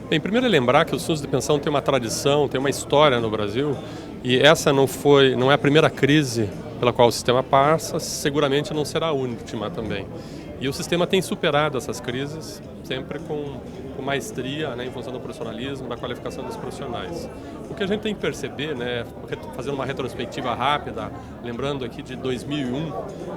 Bem, primeiro é lembrar que os fundos de pensão têm uma tradição, tem uma história no Brasil, e essa não é a primeira crise pela qual o sistema passa, seguramente não será a última também. E o sistema tem superado essas crises, sempre com maestria, né, em função do profissionalismo, da qualificação dos profissionais. O que a gente tem que perceber, né, fazendo uma retrospectiva rápida, lembrando aqui de 2001,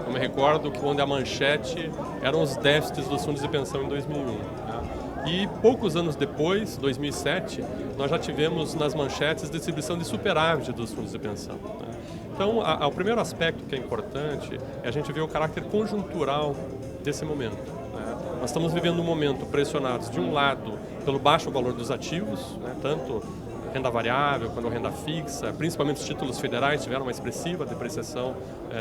eu me recordo que onde a manchete eram os déficits dos fundos de pensão em 2001. Né? E poucos anos depois, 2007, nós já tivemos nas manchetes distribuição de superávit dos fundos de pensão. Né? Então, o primeiro aspecto que é importante é a gente ver o caráter conjuntural desse momento. Né? Nós estamos vivendo um momento pressionados, de um lado, pelo baixo valor dos ativos, né? Tanto renda variável quanto renda fixa, principalmente os títulos federais tiveram uma expressiva depreciação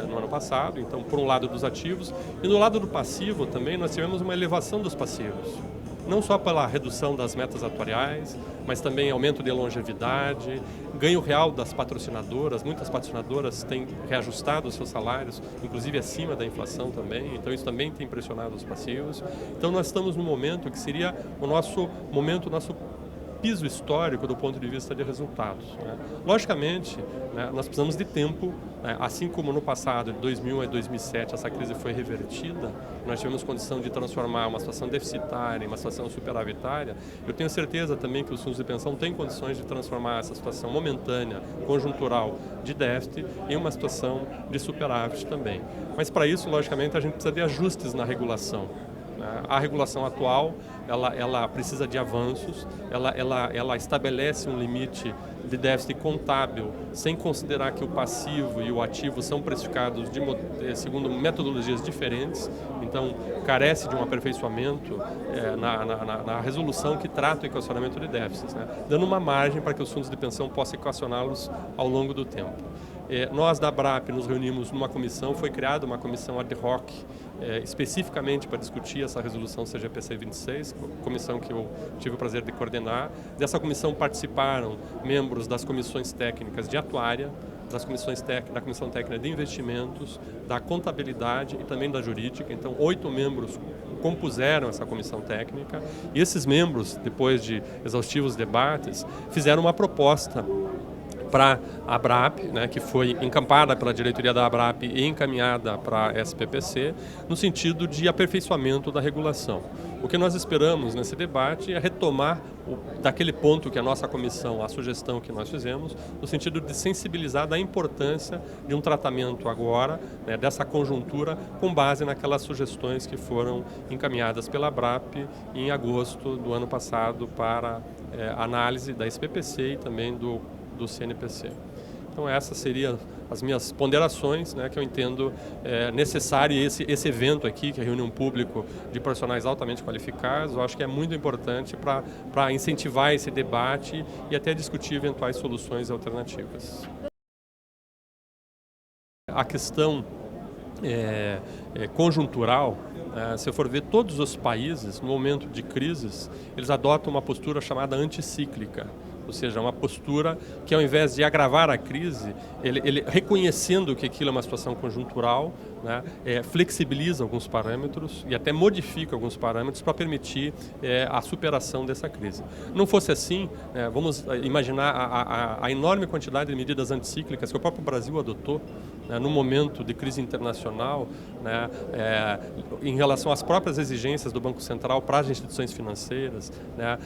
no ano passado, então, por um lado dos ativos, e no lado do passivo também nós tivemos uma elevação dos passivos. Não só pela redução das metas atuariais, mas também aumento de longevidade, ganho real das patrocinadoras. Muitas patrocinadoras têm reajustado os seus salários, inclusive acima da inflação também, então isso também tem pressionado os passivos. Então nós estamos num momento que seria o nosso piso histórico do ponto de vista de resultados. Né? Logicamente, né, nós precisamos de tempo, né? Assim como no passado, de 2001 a 2007, essa crise foi revertida, nós tivemos condição de transformar uma situação deficitária em uma situação superavitária. Eu tenho certeza também que os fundos de pensão têm condições de transformar essa situação momentânea, conjuntural, de déficit, em uma situação de superávit também. Mas para isso, logicamente, a gente precisa de ajustes na regulação. A regulação atual, ela precisa de avanços, ela estabelece um limite de déficit contábil, sem considerar que o passivo e o ativo são precificados segundo metodologias diferentes, então carece de um aperfeiçoamento na resolução que trata o equacionamento de déficits, né? Dando uma margem para que os fundos de pensão possam equacioná-los ao longo do tempo. Nós da ABRAP nos reunimos numa comissão, foi criada uma comissão ad hoc especificamente para discutir essa resolução CGPC 26, comissão que eu tive o prazer de coordenar. Dessa comissão participaram membros das comissões técnicas de atuária, da Comissão Técnica de Investimentos, da Contabilidade e também da Jurídica. Então, 8 membros compuseram essa comissão técnica e esses membros, depois de exaustivos debates, fizeram uma proposta para a ABRAP, né, que foi encampada pela diretoria da ABRAP e encaminhada para a SPPC, no sentido de aperfeiçoamento da regulação. O que nós esperamos nesse debate é retomar daquele ponto que a nossa comissão, a sugestão que nós fizemos, no sentido de sensibilizar da importância de um tratamento agora, né, dessa conjuntura, com base naquelas sugestões que foram encaminhadas pela ABRAP em agosto do ano passado para análise da SPPC e também do CNPC. Então essas seriam as minhas ponderações, né, que eu entendo necessário. Esse evento aqui, que é reúne um público de profissionais altamente qualificados, eu acho que é muito importante para incentivar esse debate e até discutir eventuais soluções alternativas. A questão conjuntural, se eu for ver todos os países, no momento de crises, eles adotam uma postura chamada anticíclica. Ou seja, uma postura que, ao invés de agravar a crise, ele reconhecendo que aquilo é uma situação conjuntural, né, flexibiliza alguns parâmetros e até modifica alguns parâmetros para permitir a superação dessa crise. Não fosse assim, vamos imaginar a enorme quantidade de medidas anticíclicas que o próprio Brasil adotou, né, no momento de crise internacional, né, em relação às próprias exigências do Banco Central para as instituições financeiras, né,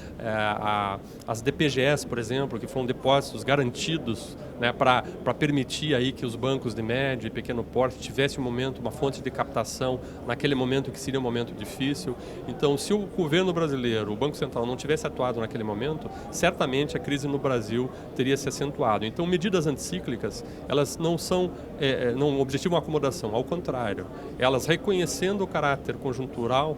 as DPGs, por exemplo, que foram depósitos garantidos, né, para permitir aí que os bancos de médio e pequeno porte tivessem uma fonte de captação naquele momento que seria um momento difícil. Então, se o governo brasileiro, o Banco Central, não tivesse atuado naquele momento, certamente a crise no Brasil teria se acentuado. Então, medidas anticíclicas, elas não objetivam a acomodação, ao contrário, elas reconhecendo o caráter conjuntural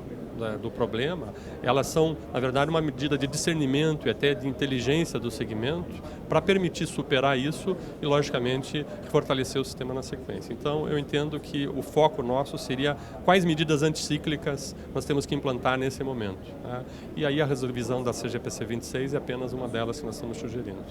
do problema, elas são, na verdade, uma medida de discernimento e até de inteligência do segmento para permitir superar isso e, logicamente, fortalecer o sistema na sequência. Então, eu entendo que o foco nosso seria quais medidas anticíclicas nós temos que implantar nesse momento. Tá? E aí a revisão da CGPC 26 é apenas uma delas que nós estamos sugerindo.